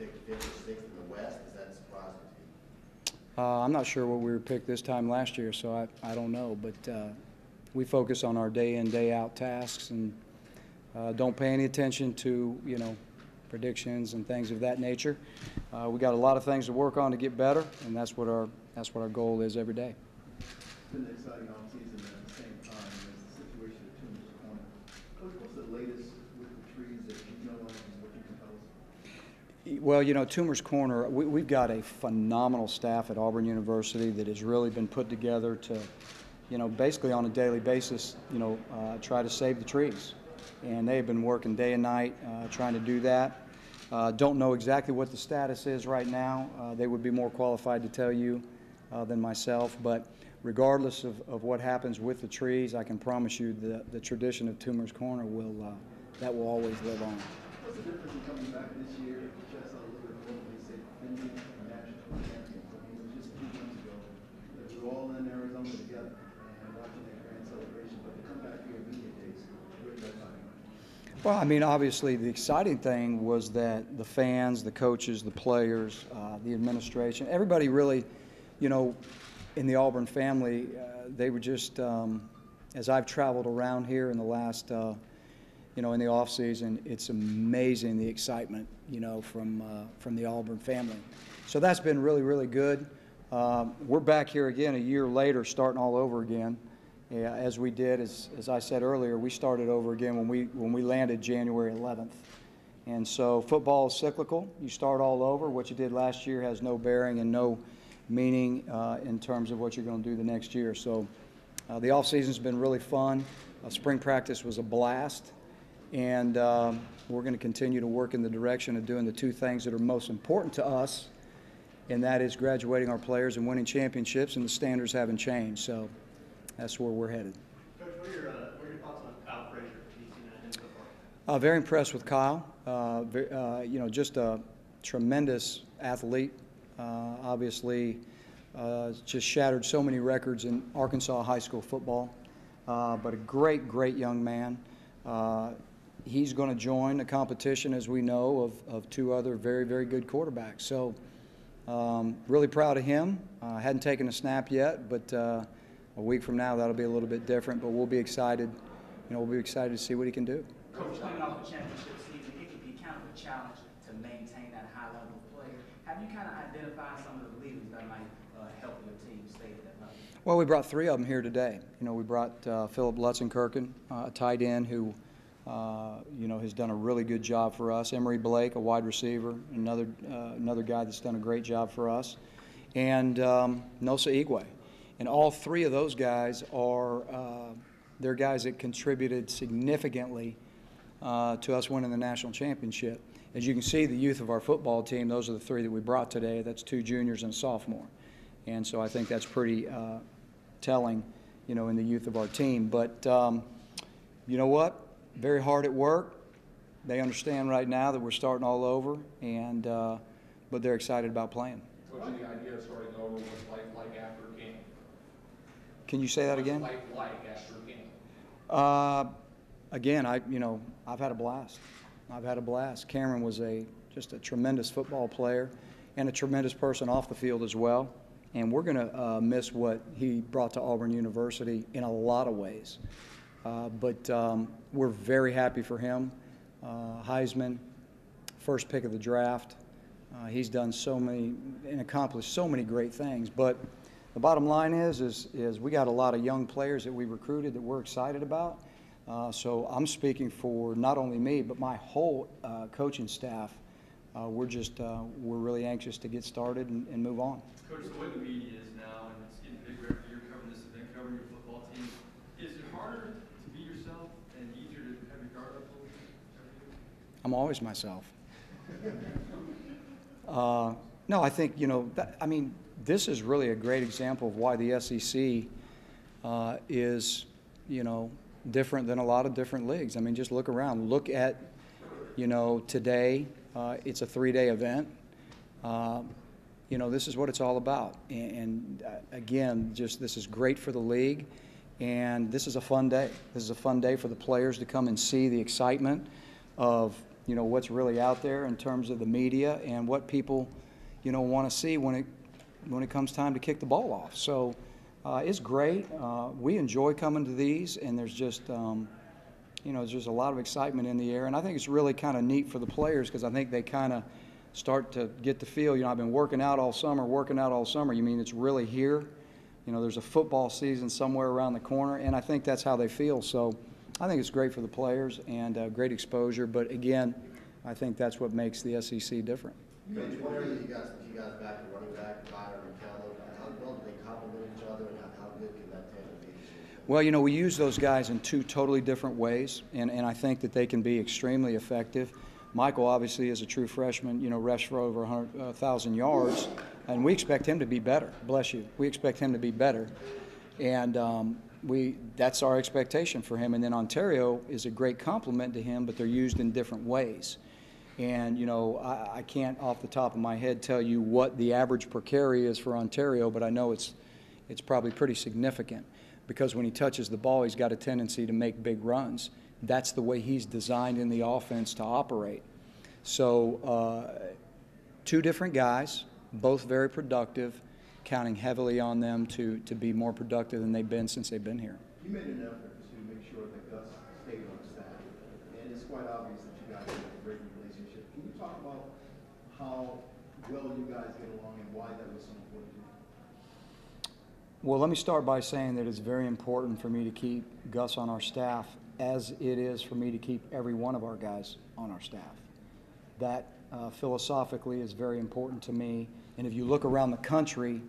picked 5th or 6th in the West. Is that surprising to you? I'm not sure what we were picked this time last year, so I don't know. But we focus on our day-in, day-out tasks and don't pay any attention to, predictions and things of that nature. We got a lot of things to work on to get better, and that's what our goal is every day. It's been an exciting offseason at the same time as the situation at Tumors Corner. Coach, what's the latest with the trees that you know of and what you can tell us? Well, Tumors Corner, we've got a phenomenal staff at Auburn University that has really been put together to, basically on a daily basis, try to save the trees. And they've been working day and night trying to do that. Don't know exactly what the status is right now. They would be more qualified to tell you than myself. But regardless of what happens with the trees, I can promise you the tradition of Tumors Corner will always live on. What's the difference in coming back this year just a little bit more than say defending a national champions? I mean, it was just 2 months ago that we were all in Arizona together and watching that grand celebration. But to come back here in media days, what are you guys talking about? Well, I mean, obviously the exciting thing was that the fans, the coaches, the players, the administration, everybody really, in the Auburn family, they were just, as I've traveled around here in the last, in the off season, it's amazing the excitement, from the Auburn family. So that's been really, really good. We're back here again a year later, starting all over again. Yeah, as we did, as I said earlier, we started over again when we landed January 11th. And so football is cyclical. You start all over. What you did last year has no bearing and no meaning in terms of what you're going to do the next year. So the off season's been really fun. Spring practice was a blast. And we're going to continue to work in the direction of doing the 2 things that are most important to us, and that is graduating our players and winning championships, and the standards haven't changed. So that's where we're headed. Coach, what are your thoughts on Kyle Frazier for DC United so far? Very impressed with Kyle. Just a tremendous athlete. Obviously, just shattered so many records in Arkansas high school football. But a great, great young man. He's going to join the competition, as we know, of 2 other very, very good quarterbacks. So really proud of him. Hadn't taken a snap yet, but a week from now that'll be a little bit different. But we'll be excited. We'll be excited to see what he can do. Coach, coming off the championship season, it can be kind of a challenge to maintain that high level of play. Have you kind of identified some of the leaders that might help your team stay at that level? Well, we brought 3 of them here today. We brought Philip Lutzenkirchen, a tight end who has done a really good job for us. Emory Blake, a wide receiver, another guy that's done a great job for us, and Nosa Igwe. And all 3 of those guys they're guys that contributed significantly to us winning the national championship. As you can see, the youth of our football team, those are the 3 that we brought today. That's 2 juniors and a sophomore. And so I think that's pretty telling, in the youth of our team. But you know what? Very hard at work. They understand right now that we're starting all over, and but they're excited about playing. What's the idea of starting over? What's life like after a game? Can you say that again? What's life like after a game? Again, I've had a blast. I've had a blast. Cameron was just a tremendous football player and a tremendous person off the field as well. And we're going to miss what he brought to Auburn University in a lot of ways. But we're very happy for him. Heisman, first pick of the draft. He's done so many and accomplished so many great things. But the bottom line is we got a lot of young players that we recruited that we're excited about. So I'm speaking for not only me, but my whole coaching staff. We're really anxious to get started and move on. Coach, the way the media is now, and it's getting bigger every year covering this event, covering your football team, is it harder to be yourself and easier to have your guard up a little bit? I'm always myself. No, I think, this is really a great example of why the SEC is, different than a lot of different leagues. I mean, just look around. Look at, today, it's a 3-day event. This is what it's all about. And again, this is great for the league. And this is a fun day. This is a fun day for the players to come and see the excitement of, what's really out there in terms of the media and what people, want to see when it comes time to kick the ball off. So it's great. We enjoy coming to these, and there's just, there's just a lot of excitement in the air. And I think it's really kind of neat for the players because I think they kind of start to get the feel. I've been working out all summer. You mean it's really here? There's a football season somewhere around the corner, and I think that's how they feel. So I think it's great for the players and great exposure. But again, I think that's what makes the SEC different. Coach, what are you guys back to running back, Byron and Kelly? How well do they complement each other, and how good can that tandem be this year? Well, we use those guys in two totally different ways, and I think that they can be extremely effective. Michael obviously is a true freshman, rushed for over 100,000 yards, and we expect him to be better. Bless you. We expect him to be better, and that's our expectation for him. And then Ontario is a great complement to him, but they're used in different ways. And, I can't off the top of my head tell you what the average per carry is for Ontario, but I know it's probably pretty significant because when he touches the ball, he's got a tendency to make big runs. That's the way he's designed in the offense to operate. So two different guys, both very productive, counting heavily on them to be more productive than they've been since they've been here. You made an effort to make sure that Gus stayed on staff, and it's quite obvious that you guys have a great relationship. Can you talk about how well you guys get along and why that was so important to you? Well, let me start by saying that it's very important for me to keep Gus on our staff, as it is for me to keep every one of our guys on our staff. That philosophically is very important to me. And if you look around the country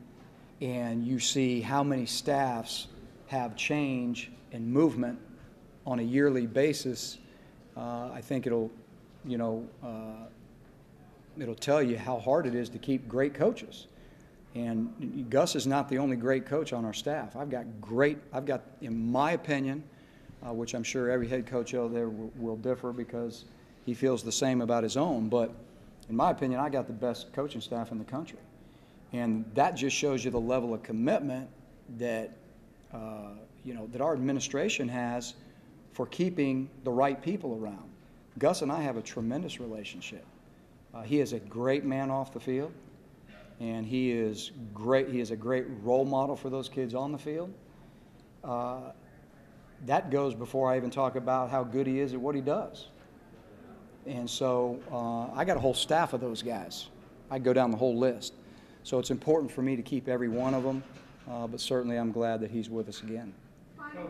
and you see how many staffs have change and movement on a yearly basis, I think it'll tell you how hard it is to keep great coaches. And Gus is not the only great coach on our staff. I've got, in my opinion, which I'm sure every head coach out there will differ because he feels the same about his own. But in my opinion, I got the best coaching staff in the country. And that just shows you the level of commitment that, that our administration has for keeping the right people around. Gus and I have a tremendous relationship. He is a great man off the field, and he is great. He is a great role model for those kids on the field. That goes before I even talk about how good he is at what he does. And so I got a whole staff of those guys. I go down the whole list. So it's important for me to keep every one of them, but certainly I'm glad that he's with us again. Coach,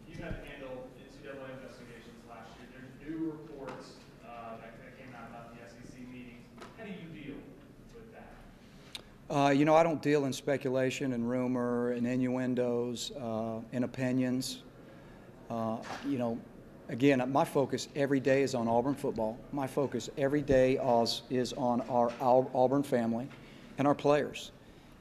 you had to handle NCAA investigations last year. There's new reports that came out about the SEC meetings. How do you deal with that? I don't deal in speculation and rumor and innuendos and opinions. Again, my focus every day is on Auburn football. My focus every day is on our Auburn family and our players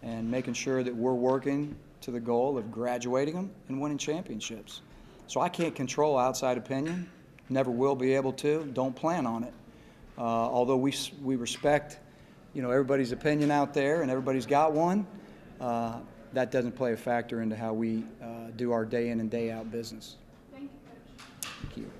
and making sure that we're working to the goal of graduating them and winning championships. So I can't control outside opinion, never will be able to, don't plan on it. Although we respect, everybody's opinion out there and everybody's got one, that doesn't play a factor into how we do our day in and day out business. Thank you, Coach. Thank you.